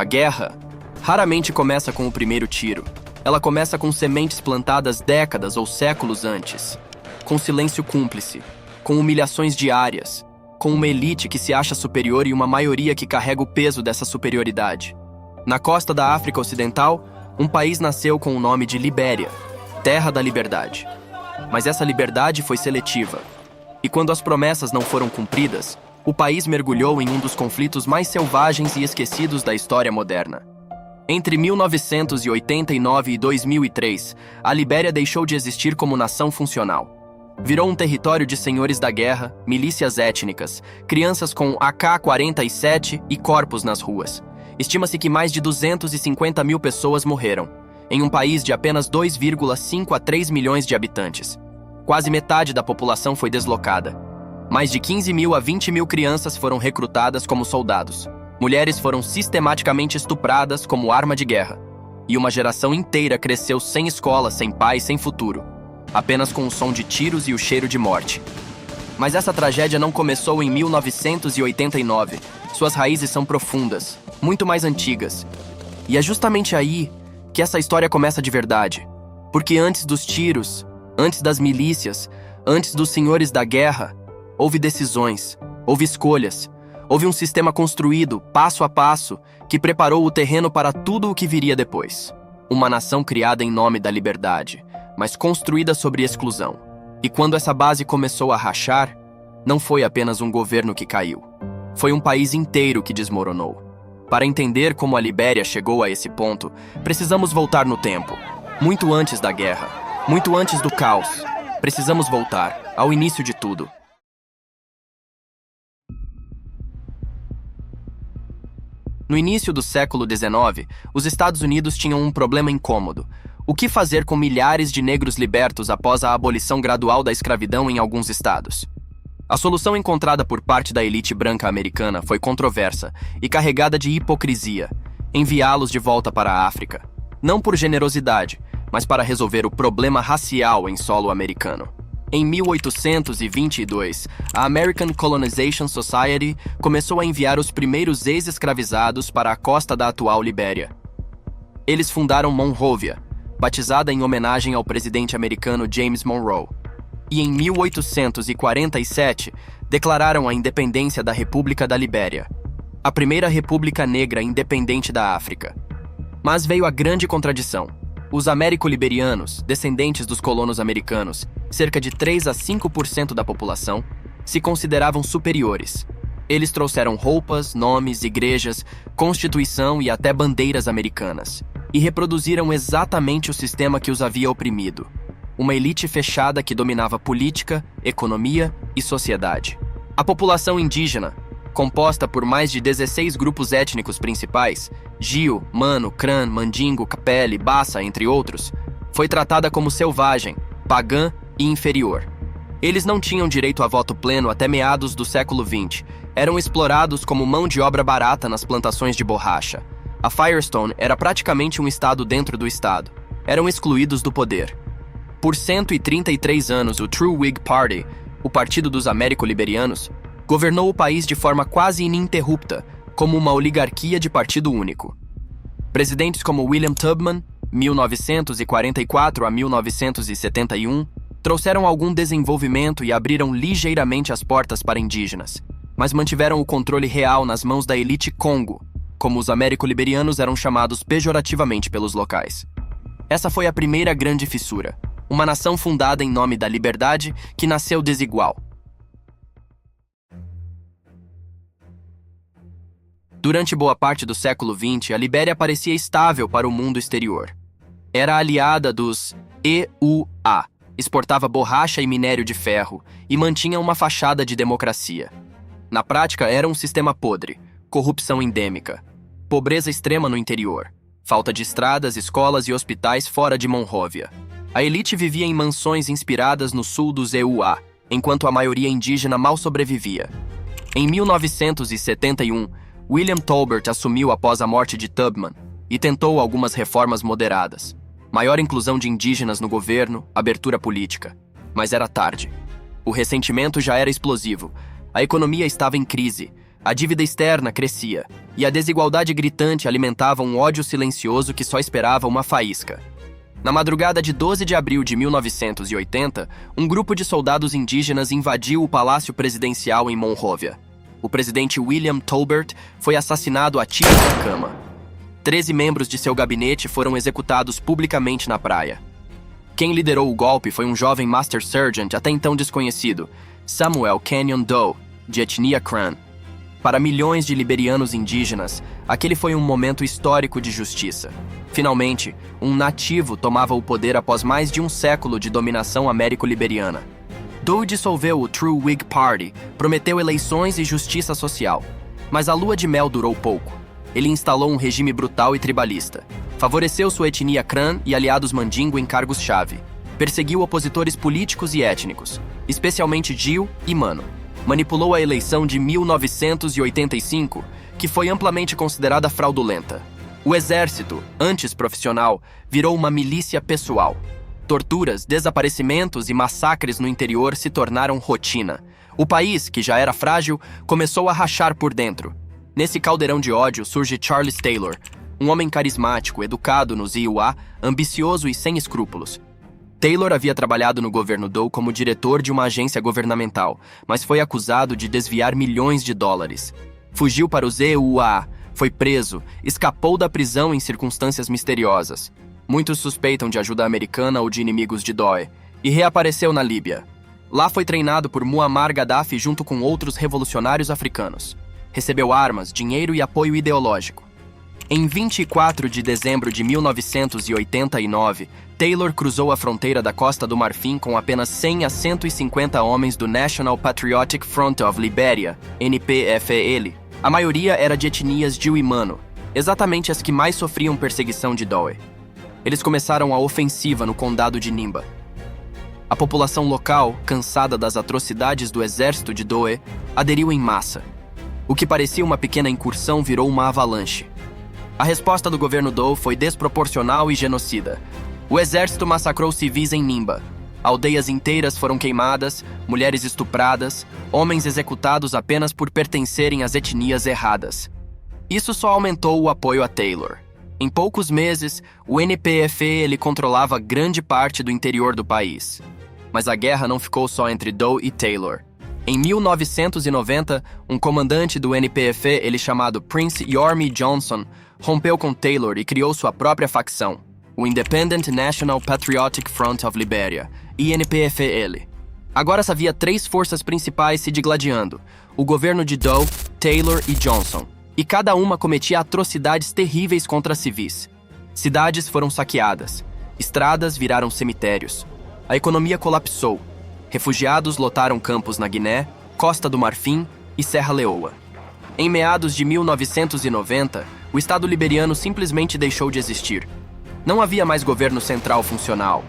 A guerra raramente começa com o primeiro tiro. Ela começa com sementes plantadas décadas ou séculos antes, com silêncio cúmplice, com humilhações diárias, com uma elite que se acha superior e uma maioria que carrega o peso dessa superioridade. Na costa da África Ocidental, um país nasceu com o nome de Libéria, Terra da Liberdade. Mas essa liberdade foi seletiva. E quando as promessas não foram cumpridas, o país mergulhou em um dos conflitos mais selvagens e esquecidos da história moderna. Entre 1989 e 2003, a Libéria deixou de existir como nação funcional. Virou um território de senhores da guerra, milícias étnicas, crianças com AK-47 e corpos nas ruas. Estima-se que mais de 250 mil pessoas morreram, em um país de apenas 2,5 a 3 milhões de habitantes. Quase metade da população foi deslocada. Mais de 15 mil a 20 mil crianças foram recrutadas como soldados. Mulheres foram sistematicamente estupradas como arma de guerra. E uma geração inteira cresceu sem escola, sem pai, sem futuro. Apenas com o som de tiros e o cheiro de morte. Mas essa tragédia não começou em 1989. Suas raízes são profundas, muito mais antigas. E é justamente aí que essa história começa de verdade. Porque antes dos tiros, antes das milícias, antes dos senhores da guerra, houve decisões, houve escolhas, houve um sistema construído, passo a passo, que preparou o terreno para tudo o que viria depois. Uma nação criada em nome da liberdade, mas construída sobre exclusão. E quando essa base começou a rachar, não foi apenas um governo que caiu. Foi um país inteiro que desmoronou. Para entender como a Libéria chegou a esse ponto, precisamos voltar no tempo. Muito antes da guerra, muito antes do caos. Precisamos voltar ao início de tudo. No início do século XIX, os Estados Unidos tinham um problema incômodo. O que fazer com milhares de negros libertos após a abolição gradual da escravidão em alguns estados? A solução encontrada por parte da elite branca americana foi controversa e carregada de hipocrisia: enviá-los de volta para a África. Não por generosidade, mas para resolver o problema racial em solo americano. Em 1822, a American Colonization Society começou a enviar os primeiros ex-escravizados para a costa da atual Libéria. Eles fundaram Monrovia, batizada em homenagem ao presidente americano James Monroe. E em 1847, declararam a independência da República da Libéria, a primeira república negra independente da África. Mas veio a grande contradição. Os américo-liberianos, descendentes dos colonos americanos, cerca de 3 a 5% da população, se consideravam superiores. Eles trouxeram roupas, nomes, igrejas, constituição e até bandeiras americanas, e reproduziram exatamente o sistema que os havia oprimido. Uma elite fechada que dominava política, economia e sociedade. A população indígena, composta por mais de 16 grupos étnicos principais, Gio, Mano, Kran, Mandingo, Capele, Bassa, entre outros, foi tratada como selvagem, pagã e inferior. Eles não tinham direito a voto pleno até meados do século XX. Eram explorados como mão de obra barata nas plantações de borracha. A Firestone era praticamente um estado dentro do estado. Eram excluídos do poder. Por 133 anos, o True Whig Party, o Partido dos Américo-Liberianos, governou o país de forma quase ininterrupta, como uma oligarquia de partido único. Presidentes como William Tubman, 1944 a 1971, trouxeram algum desenvolvimento e abriram ligeiramente as portas para indígenas, mas mantiveram o controle real nas mãos da elite Congo, como os américo-liberianos eram chamados pejorativamente pelos locais. Essa foi a primeira grande fissura, uma nação fundada em nome da liberdade que nasceu desigual. Durante boa parte do século XX, a Libéria parecia estável para o mundo exterior. Era aliada dos EUA, exportava borracha e minério de ferro e mantinha uma fachada de democracia. Na prática, era um sistema podre, corrupção endêmica, pobreza extrema no interior, falta de estradas, escolas e hospitais fora de Monrovia. A elite vivia em mansões inspiradas no sul dos EUA, enquanto a maioria indígena mal sobrevivia. Em 1971, William Tolbert assumiu após a morte de Tubman e tentou algumas reformas moderadas. Maior inclusão de indígenas no governo, abertura política. Mas era tarde. O ressentimento já era explosivo. A economia estava em crise. A dívida externa crescia, e a desigualdade gritante alimentava um ódio silencioso que só esperava uma faísca. Na madrugada de 12 de abril de 1980, um grupo de soldados indígenas invadiu o Palácio Presidencial em Monrovia. O presidente William Tolbert foi assassinado a tiros na cama. 13 membros de seu gabinete foram executados publicamente na praia. Quem liderou o golpe foi um jovem Master Sergeant até então desconhecido, Samuel Kenyon Doe, de etnia Kran. Para milhões de liberianos indígenas, aquele foi um momento histórico de justiça. Finalmente, um nativo tomava o poder após mais de um século de dominação américo-liberiana. Doe dissolveu o True Whig Party, prometeu eleições e justiça social. Mas a lua de mel durou pouco. Ele instalou um regime brutal e tribalista. Favoreceu sua etnia Kran e aliados Mandingo em cargos-chave. Perseguiu opositores políticos e étnicos, especialmente Jiu e Mano. Manipulou a eleição de 1985, que foi amplamente considerada fraudulenta. O exército, antes profissional, virou uma milícia pessoal. Torturas, desaparecimentos e massacres no interior se tornaram rotina. O país, que já era frágil, começou a rachar por dentro. Nesse caldeirão de ódio surge Charles Taylor, um homem carismático, educado nos IUA, ambicioso e sem escrúpulos. Taylor havia trabalhado no governo Doe como diretor de uma agência governamental, mas foi acusado de desviar milhões de dólares. Fugiu para os EUA, foi preso, escapou da prisão em circunstâncias misteriosas. Muitos suspeitam de ajuda americana ou de inimigos de Doe, e reapareceu na Líbia. Lá foi treinado por Muammar Gaddafi junto com outros revolucionários africanos. Recebeu armas, dinheiro e apoio ideológico. Em 24 de dezembro de 1989, Taylor cruzou a fronteira da Costa do Marfim com apenas 100 a 150 homens do National Patriotic Front of Liberia, NPFL. A maioria era de etnias Jiu e Mano, exatamente as que mais sofriam perseguição de Doe. Eles começaram a ofensiva no condado de Nimba. A população local, cansada das atrocidades do exército de Doe, aderiu em massa. O que parecia uma pequena incursão virou uma avalanche. A resposta do governo Doe foi desproporcional e genocida. O exército massacrou civis em Nimba. Aldeias inteiras foram queimadas, mulheres estupradas, homens executados apenas por pertencerem às etnias erradas. Isso só aumentou o apoio a Taylor. Em poucos meses, o NPFL controlava grande parte do interior do país. Mas a guerra não ficou só entre Doe e Taylor. Em 1990, um comandante do NPFL chamado Prince Yorme Johnson rompeu com Taylor e criou sua própria facção, o Independent National Patriotic Front of Liberia, INPFL. Agora havia 3 forças principais se digladiando, o governo de Doe, Taylor e Johnson, e cada uma cometia atrocidades terríveis contra civis. Cidades foram saqueadas, estradas viraram cemitérios, a economia colapsou, refugiados lotaram campos na Guiné, Costa do Marfim e Serra Leoa. Em meados de 1990, o Estado liberiano simplesmente deixou de existir. Não havia mais governo central funcional.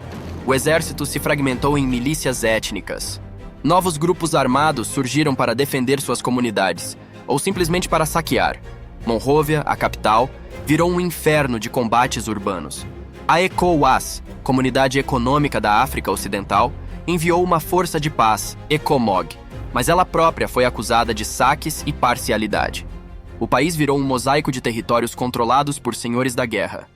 O exército se fragmentou em milícias étnicas. Novos grupos armados surgiram para defender suas comunidades, ou simplesmente para saquear. Monrovia, a capital, virou um inferno de combates urbanos. A ECOWAS, Comunidade Econômica da África Ocidental, enviou uma força de paz, ECOMOG, mas ela própria foi acusada de saques e parcialidade. O país virou um mosaico de territórios controlados por senhores da guerra.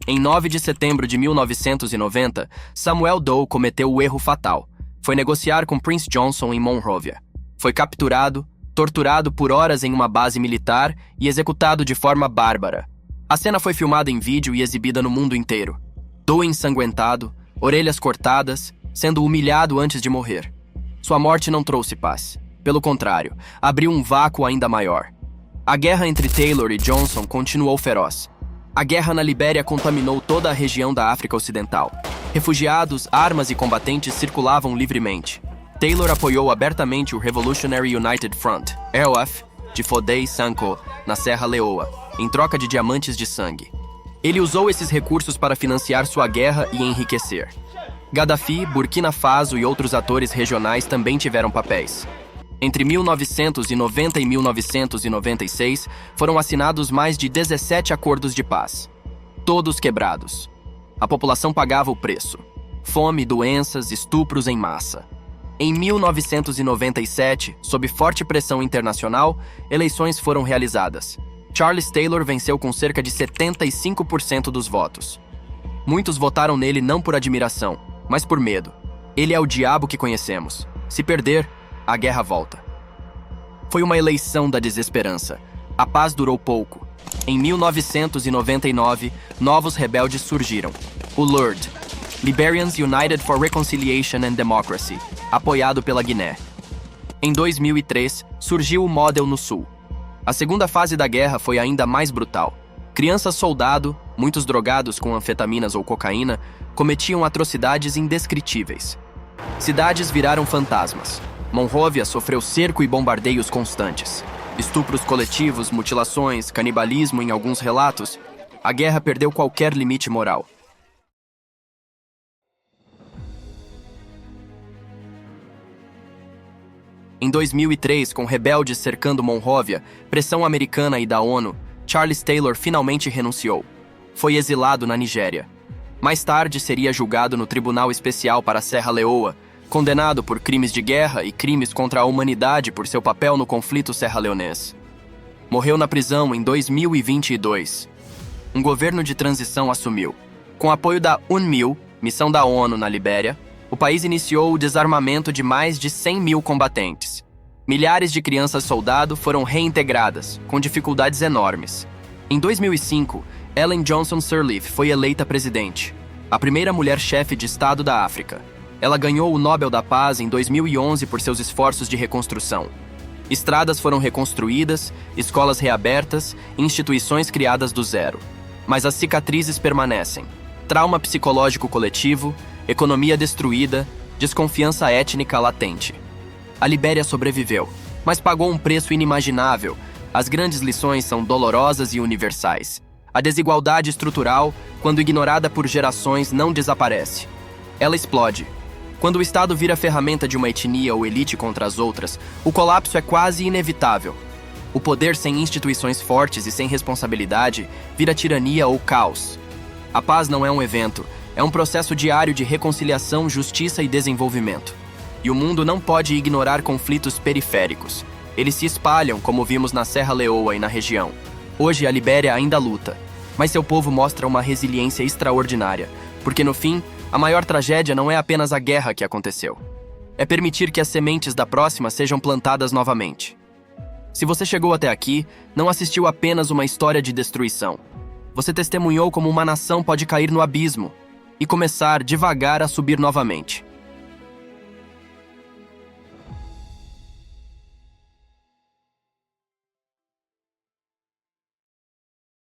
Em 9 de setembro de 1990, Samuel Doe cometeu o erro fatal. Foi negociar com Prince Johnson em Monrovia. Foi capturado, torturado por horas em uma base militar e executado de forma bárbara. A cena foi filmada em vídeo e exibida no mundo inteiro. Doe ensanguentado, orelhas cortadas, sendo humilhado antes de morrer. Sua morte não trouxe paz. Pelo contrário, abriu um vácuo ainda maior. A guerra entre Taylor e Johnson continuou feroz. A guerra na Libéria contaminou toda a região da África Ocidental. Refugiados, armas e combatentes circulavam livremente. Taylor apoiou abertamente o Revolutionary United Front, RUF, de Foday Sanko, na Serra Leoa, em troca de diamantes de sangue. Ele usou esses recursos para financiar sua guerra e enriquecer. Gaddafi, Burkina Faso e outros atores regionais também tiveram papéis. Entre 1990 e 1996, foram assinados mais de 17 acordos de paz. Todos quebrados. A população pagava o preço. Fome, doenças, estupros em massa. Em 1997, sob forte pressão internacional, eleições foram realizadas. Charles Taylor venceu com cerca de 75% dos votos. Muitos votaram nele não por admiração, mas por medo. Ele é o diabo que conhecemos. Se perder, a guerra volta. Foi uma eleição da desesperança. A paz durou pouco. Em 1999, novos rebeldes surgiram. O LURD, Liberians United for Reconciliation and Democracy, apoiado pela Guiné. Em 2003, surgiu o MODEL no sul. A segunda fase da guerra foi ainda mais brutal. Crianças-soldado, muitos drogados com anfetaminas ou cocaína, cometiam atrocidades indescritíveis. Cidades viraram fantasmas. Monrovia sofreu cerco e bombardeios constantes. Estupros coletivos, mutilações, canibalismo em alguns relatos. A guerra perdeu qualquer limite moral. Em 2003, com rebeldes cercando Monrovia, pressão americana e da ONU, Charles Taylor finalmente renunciou. Foi exilado na Nigéria. Mais tarde, seria julgado no Tribunal Especial para a Serra Leoa, condenado por crimes de guerra e crimes contra a humanidade por seu papel no conflito serra-leonês. Morreu na prisão em 2022. Um governo de transição assumiu. Com apoio da UNMIL, missão da ONU na Libéria, o país iniciou o desarmamento de mais de 100 mil combatentes. Milhares de crianças-soldado foram reintegradas, com dificuldades enormes. Em 2005, Ellen Johnson Sirleaf foi eleita presidente, a primeira mulher-chefe de Estado da África. Ela ganhou o Nobel da Paz em 2011 por seus esforços de reconstrução. Estradas foram reconstruídas, escolas reabertas, instituições criadas do zero. Mas as cicatrizes permanecem. Trauma psicológico coletivo, economia destruída, desconfiança étnica latente. A Libéria sobreviveu, mas pagou um preço inimaginável. As grandes lições são dolorosas e universais. A desigualdade estrutural, quando ignorada por gerações, não desaparece. Ela explode. Quando o Estado vira ferramenta de uma etnia ou elite contra as outras, o colapso é quase inevitável. O poder sem instituições fortes e sem responsabilidade vira tirania ou caos. A paz não é um evento, é um processo diário de reconciliação, justiça e desenvolvimento. E o mundo não pode ignorar conflitos periféricos. Eles se espalham, como vimos na Serra Leoa e na região. Hoje a Libéria ainda luta, mas seu povo mostra uma resiliência extraordinária, porque no fim, a maior tragédia não é apenas a guerra que aconteceu. É permitir que as sementes da próxima sejam plantadas novamente. Se você chegou até aqui, não assistiu apenas uma história de destruição. Você testemunhou como uma nação pode cair no abismo e começar devagar a subir novamente.